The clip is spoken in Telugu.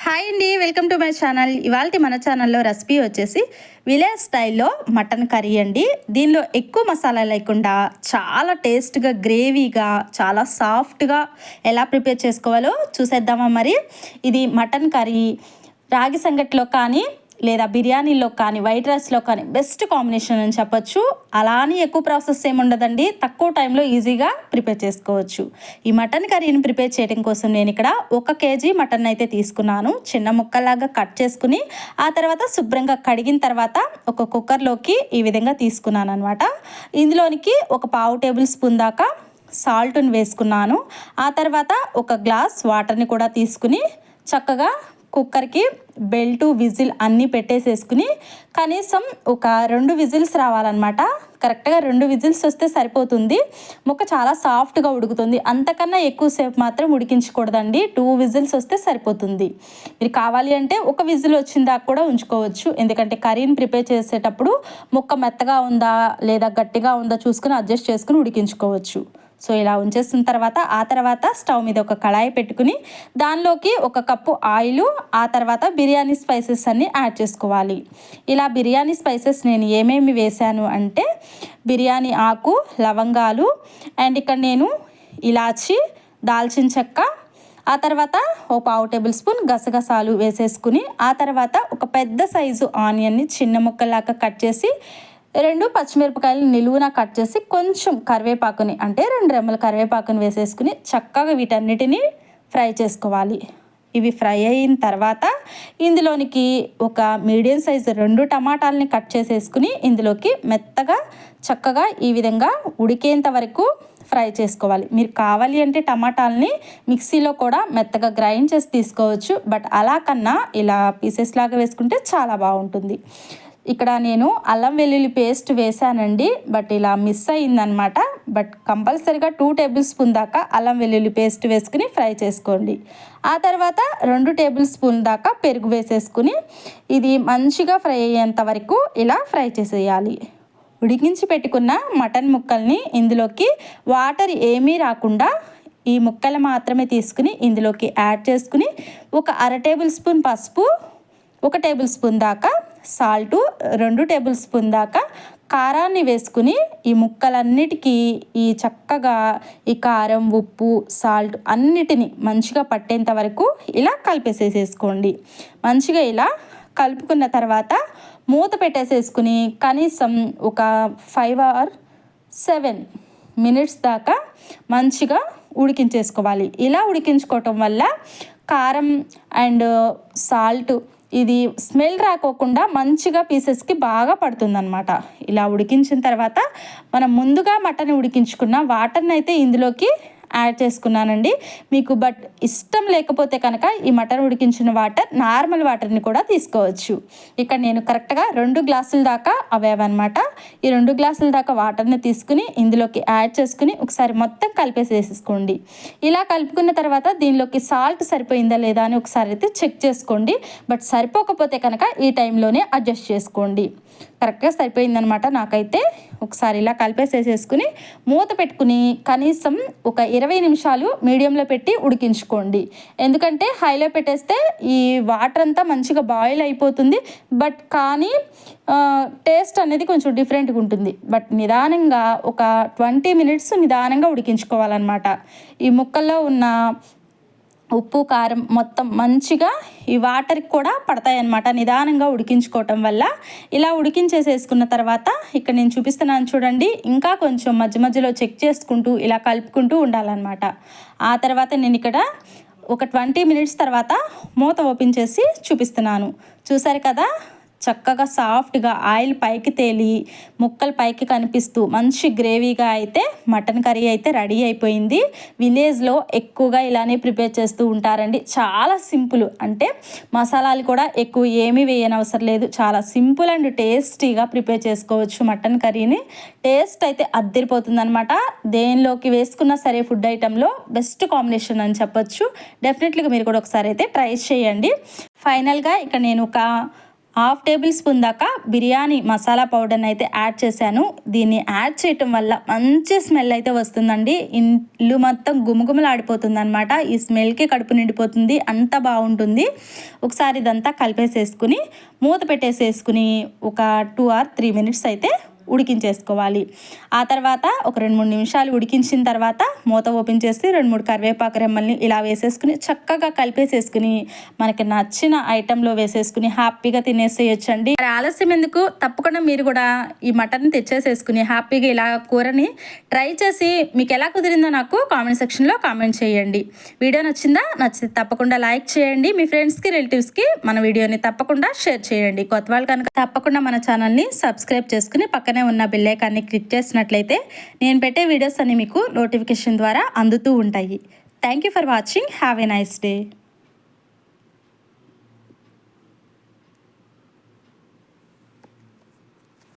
హాయ్ అండి, వెల్కమ్ టు మై ఛానల్. ఇవాళ మన ఛానల్లో రెసిపీ వచ్చేసి విలేజ్ స్టైల్లో మటన్ కర్రీ అండి. దీనిలో ఎక్కువ మసాలా లేకుండా చాలా టేస్ట్గా, గ్రేవీగా, చాలా సాఫ్ట్గా ఎలా ప్రిపేర్ చేసుకోవాలో చూసేద్దామా. మరి ఇది మటన్ కర్రీ రాగి సంగటిలో కానీ లేదా బిర్యానీలో కానీ వైట్ రైస్లో కానీ బెస్ట్ కాంబినేషన్ అని చెప్పొచ్చు. అలా అని ఎక్కువ ప్రాసెస్ ఏమి ఉండదండి, తక్కువ టైంలో ఈజీగా ప్రిపేర్ చేసుకోవచ్చు. ఈ మటన్ కర్రీని ప్రిపేర్ చేయడం కోసం నేను ఇక్కడ 1 కేజీ మటన్ అయితే తీసుకున్నాను. చిన్న ముక్కలాగా కట్ చేసుకుని ఆ తర్వాత శుభ్రంగా కడిగిన తర్వాత ఒక కుక్కర్లోకి ఈ విధంగా తీసుకున్నాను అనమాట. ఇందులోనికి ఒక 1/2 టేబుల్ స్పూన్ దాకా సాల్ట్ని వేసుకున్నాను. ఆ తర్వాత 1 గ్లాస్ వాటర్ని కూడా తీసుకుని చక్కగా కుక్కర్కి బెల్టు విజిల్ అన్నీ పెట్టేసేసుకుని కనీసం ఒక 2 విజిల్స్ రావాలన్నమాట. కరెక్ట్గా 2 విజిల్స్ వస్తే సరిపోతుంది. ముక్క చాలా సాఫ్ట్గా ఉడుకుతుంది. అంతకన్నా ఎక్కువసేపు మాత్రం ఉడికించకూడదండి. 2 విజిల్స్ వస్తే సరిపోతుంది. మీరు కావాలి అంటే 1 విజిల్ వచ్చిన దాకా కూడా ఉంచుకోవచ్చు. ఎందుకంటే కర్రీని ప్రిపేర్ చేసేటప్పుడు ముక్క మెత్తగా ఉందా లేదా గట్టిగా ఉందా చూసుకుని అడ్జస్ట్ చేసుకుని ఉడికించుకోవచ్చు. సో ఇలా ఉంచేసిన తర్వాత ఆ తర్వాత స్టవ్ మీద ఒక కళాయి పెట్టుకుని దానిలోకి 1 కప్పు ఆయిల్, ఆ తర్వాత బిర్యానీ స్పైసెస్ అన్నీ యాడ్ చేసుకోవాలి. ఇలా బిర్యానీ స్పైసెస్ నేను ఏమేమి వేశాను అంటే బిర్యానీ ఆకు, లవంగాలు అండ్ ఇక్కడ నేను ఇలాచి, దాల్చిన చెక్క, ఆ తర్వాత 1/2 టేబుల్ స్పూన్ గసగసాలు వేసేసుకుని ఆ తర్వాత ఒక పెద్ద సైజు ఆనియన్ని చిన్న ముక్కలాగా కట్ చేసి 2 పచ్చిమిరపకాయలు నిలువున కట్ చేసి కొంచెం కరివేపాకుని అంటే 2 రెమ్మల కరివేపాకుని వేసేసుకుని చక్కగా వీటన్నిటిని ఫ్రై చేసుకోవాలి. ఇవి ఫ్రై అయిన తర్వాత ఇందులోనికి ఒక మీడియం సైజు 2 టమాటాలని కట్ చేసేసుకుని ఇందులోకి మెత్తగా చక్కగా ఈ విధంగా ఉడికేంత వరకు ఫ్రై చేసుకోవాలి. మీరు కావాలి అంటే టమాటాలని మిక్సీలో కూడా మెత్తగా గ్రైండ్ చేసి తీసుకోవచ్చు. బట్ అలా కన్నా ఇలా పీసెస్ లాగా వేసుకుంటే చాలా బాగుంటుంది. ఇక్కడ నేను అల్లం వెల్లుల్లి పేస్ట్ వేసానండి, బట్ ఇలా మిస్ అయిందనమాట. బట్ కంపల్సరీగా 2 టేబుల్ స్పూన్ దాకా అల్లం వెల్లుల్లి పేస్ట్ వేసుకుని ఫ్రై చేసుకోండి. ఆ తర్వాత 2 టేబుల్ స్పూన్ దాకా పెరుగు వేసేసుకుని ఇది మంచిగా ఫ్రై అయ్యేంత వరకు ఇలా ఫ్రై చేసేయాలి. ఉడికించి పెట్టుకున్న మటన్ ముక్కల్ని ఇందులోకి వాటర్ ఏమీ రాకుండా ఈ ముక్కలు మాత్రమే తీసుకుని ఇందులోకి యాడ్ చేసుకుని ఒక 1/2 టేబుల్ స్పూన్ పసుపు, 1 టేబుల్ స్పూన్ దాకా సాల్టు, 2 టేబుల్ స్పూన్ దాకా కారాన్ని వేసుకుని ఈ ముక్కలన్నిటికీ ఈ చక్కగా ఈ కారం, ఉప్పు, సాల్ట్ అన్నిటినీ మంచిగా పట్టేంత వరకు ఇలా కలిపేసేసుకోండి. మంచిగా ఇలా కలుపుకున్న తర్వాత మూత పెట్టేసేసుకుని కనీసం ఒక 5 or 7 minutes దాకా మంచిగా ఉడికించేసుకోవాలి. ఇలా ఉడికించుకోవటం వల్ల కారం అండ్ సాల్ట్ ఇది స్మెల్ రాకోకుండా మంచిగా పీసెస్కి బాగా పడుతుందన్నమాట. ఇలా ఉడికించిన తర్వాత మనం ముందుగా మటన్ ఉడికించుకున్న వాటర్ని అయితే ఇందులోకి యాడ్ చేసుకున్నానండి. మీకు బట్ ఇష్టం లేకపోతే కనుక ఈ మటన్ ఉడికించిన వాటర్ నార్మల్ వాటర్ని కూడా తీసుకోవచ్చు. ఇక్కడ నేను కరెక్ట్గా 2 గ్లాసుల దాకా అవేవన్నమాట. ఈ 2 గ్లాసుల దాకా వాటర్ని తీసుకుని ఇందులోకి యాడ్ చేసుకుని ఒకసారి మొత్తం కలిపేసేసుకోండి. ఇలా కలుపుకున్న తర్వాత దీనిలోకి సాల్ట్ సరిపోయిందా లేదా అని ఒకసారి అయితే చెక్ చేసుకోండి. బట్ సరిపోకపోతే కనుక ఈ టైంలోనే అడ్జస్ట్ చేసుకోండి. కరెక్ట్గా సరిపోయిందనమాట నాకైతే. ఒకసారి ఇలా కలిపేసేసుకుని మూత పెట్టుకుని కనీసం ఒక 20 నిమిషాలు మీడియంలో పెట్టి ఉడికించుకోండి. ఎందుకంటే హైలో పెట్టేస్తే ఈ వాటర్ అంతా మంచిగా బాయిల్ అయిపోతుంది. బట్ కానీ టేస్ట్ అనేది కొంచెం డిఫరెంట్గా ఉంటుంది. బట్ నిదానంగా ఒక 20 minutes నిదానంగా ఉడికించుకోవాలన్నమాట. ఈ ముక్కల్లో ఉన్న ఉప్పు, కారం మొత్తం మంచిగా ఈ వాటర్కి కూడా పడతాయన్నమాట నిదానంగా ఉడికించుకోవటం వల్ల. ఇలా ఉడికించేసేసుకున్న తర్వాత ఇక్కడ నేను చూపిస్తున్నాను చూడండి, ఇంకా కొంచెం మధ్య మధ్యలో చెక్ చేసుకుంటూ ఇలా కలుపుకుంటూ ఉండాలన్నమాట. ఆ తర్వాత నేను ఇక్కడ ఒక 20 minutes తర్వాత మూత ఓపెన్ చేసి చూపిస్తున్నాను. చూసారు కదా, చక్కగా సాఫ్ట్గా ఆయిల్ పైకి తేలి ముక్కలు పైకి కనిపిస్తూ మంచి గ్రేవీగా అయితే మటన్ కర్రీ అయితే రెడీ అయిపోయింది. విలేజ్లో ఎక్కువగా ఇలానే ప్రిపేర్ చేస్తూ ఉంటారండి. చాలా సింపుల్, అంటే మసాలాలు కూడా ఎక్కువ ఏమీ వేయనవసరం లేదు. చాలా సింపుల్ అండ్ టేస్టీగా ప్రిపేర్ చేసుకోవచ్చు మటన్ కర్రీని. టేస్ట్ అయితే అద్దరిపోతుంది అనమాట. దేనిలోకి వేసుకున్నా సరే ఫుడ్ ఐటెంలో బెస్ట్ కాంబినేషన్ అని చెప్పొచ్చు. డెఫినెట్లీగా మీరు కూడా ఒకసారి అయితే ట్రై చేయండి. ఫైనల్గా ఇక్కడ నేను ఒక హాఫ్ టేబుల్ స్పూన్ దాకా బిర్యానీ మసాలా పౌడర్ని అయితే యాడ్ చేశాను. దీన్ని యాడ్ చేయటం వల్ల మంచి స్మెల్ అయితే వస్తుందండి. ఇల్లు మొత్తం గుమగుమలాడిపోతుంది అనమాట. ఈ స్మెల్కి కడుపు నిండిపోతుంది, అంత బాగుంటుంది. ఒకసారి ఇదంతా కలిపేసేసుకుని మూత పెట్టేసేసుకుని ఒక 2 or 3 minutes అయితే ఉడికించేసుకోవాలి. ఆ తర్వాత ఒక 2-3 నిమిషాలు ఉడికించిన తర్వాత మూత ఓపెన్ చేసి 2-3 కరివేపాకు రెమ్మల్ని ఇలా వేసేసుకుని చక్కగా కలిపేసేసుకుని మనకి నచ్చిన ఐటెంలో వేసేసుకుని హ్యాపీగా తినేసేయచ్చండి. మరి ఆలస్యం ఎందుకు, తప్పకుండా మీరు కూడా ఈ మటన్ తెచ్చేసేసుకుని హ్యాపీగా ఇలా కూరని ట్రై చేసి మీకు ఎలా కుదిరిందో నాకు కామెంట్ సెక్షన్లో కామెంట్ చేయండి. వీడియో నచ్చితే తప్పకుండా లైక్ చేయండి. మీ ఫ్రెండ్స్కి రిలేటివ్స్కి మన వీడియోని తప్పకుండా షేర్ చేయండి. కొత్త వాళ్ళు కనుక తప్పకుండా మన ఛానల్ని సబ్స్క్రైబ్ చేసుకుని పక్కనే ఉన్న బెల్ ఐకాన్ని క్లిక్ చేసినట్లయితే నేను పెట్టే వీడియోస్ అన్ని మీకు నోటిఫికేషన్ ద్వారా అందుతూ ఉంటాయి. Thank you for watching. Have a nice day.